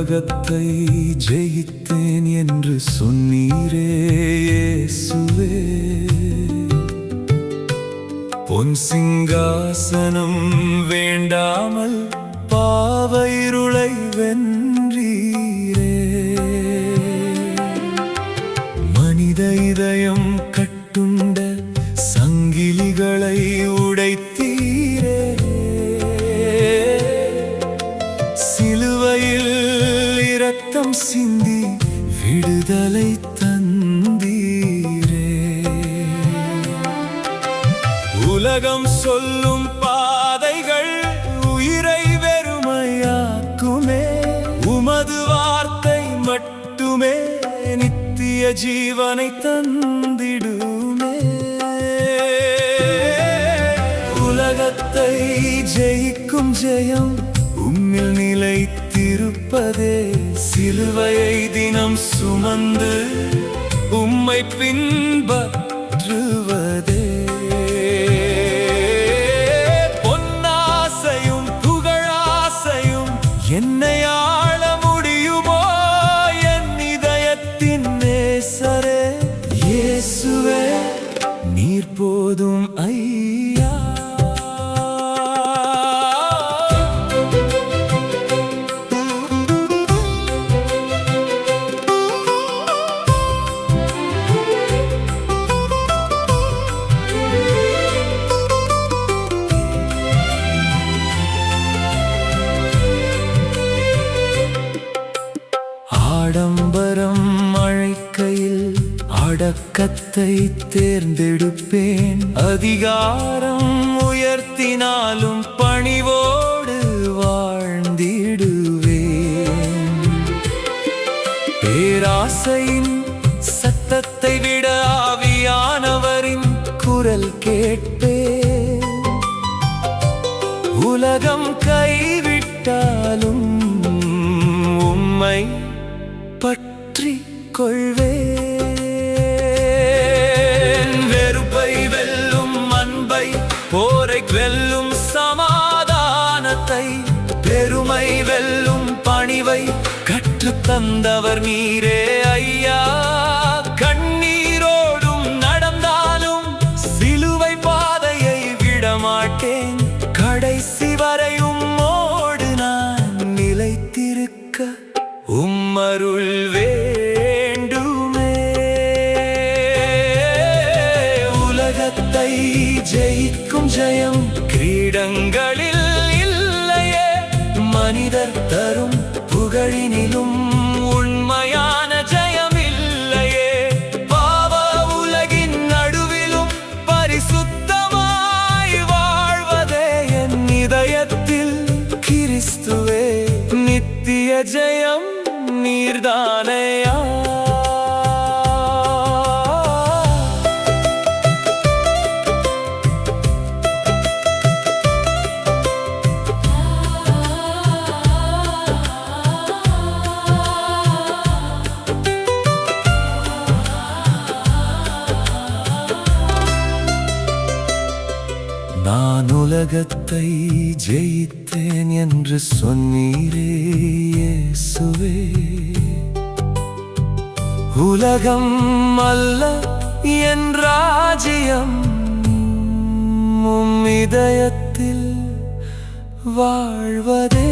உலகத்தை ஜெயித்தேன் என்று சொன்னீரே இயேசுவே. பொன் சிங்காசனம் வேண்டாமல் பாவ இருளை வென்றீரே. மனித இதயம் கட்டுண்ட சங்கிலிகளை உடைத்தீரே. சிலுவையில் இரத்தம் சிந்தி விடுதலை தந்தீரே. உலகம் சொல்லும் பாதைகள் உயிரை வெறுமையாக்குமே. உமது வார்த்தை மட்டுமே நித்திய ஜீவனை தந்திடுமே. உலகத்தை ஜெயிக்கும் ஜெயம் உம்மில் நிலைத்திருப்பதே. சிலுவையை தினம் சுமந்து உம்மை பின்பற்றுவதே. பொன்னாசையும் புகழாசையும் என்னை ஆள முடியுமோ? என் இதயத்தின் நேசரே இயேசுவே, நீர் போதும் ஐயா. ஆடம்பரம் அழைக்கையில் அடக்கத்தை தேர்ந்தெடுப்பேன். அதிகாரம் உயர்த்தினாலும் பணிவோடு வாழ்ந்திடுவேன். பேராசையின் சத்தத்தை விட ஆவியானவரின் குரல் கேட்பேன். உலகம் கைவிட்டாலும் உம்மை பற்றி கொள்வேன். வெறுப்பை வெல்லும் அன்பை, போரை வெல்லும் சமாதானத்தை, பெருமை வெல்லும் பணிவை கற்றுத் தந்தவர் நீரே ஐயா. கண்ணீரோடும் நடந்தாலும் சிலுவை பாதையை விடமாட்டேன். கடைசி வரையும் ஓடு நான் நிலைத்திருக்க உம்மருள் வேண்டுமே. உலகத்தை ஜெயிக்கும் ஜெயம் கிரீடங்களில் இல்லையே. மனிதர் தரும் புகழினிலும் உண்மையான ஜெயம் இல்லையே. பாவ உலகின் நடுவிலும் பரிசுத்தமாய் வாழ்வதே என் இதயத்தில் கிறிஸ்துவே. நித்திய ஜெயம் நீர்தானையா. நான் உலகத்தை ஜெயித்தேன் என்று சொன்னீரே இயேசுவே. உலகம் அல்ல என் ராஜ்யம், உம் இதயத்தில் வாழ்வதே.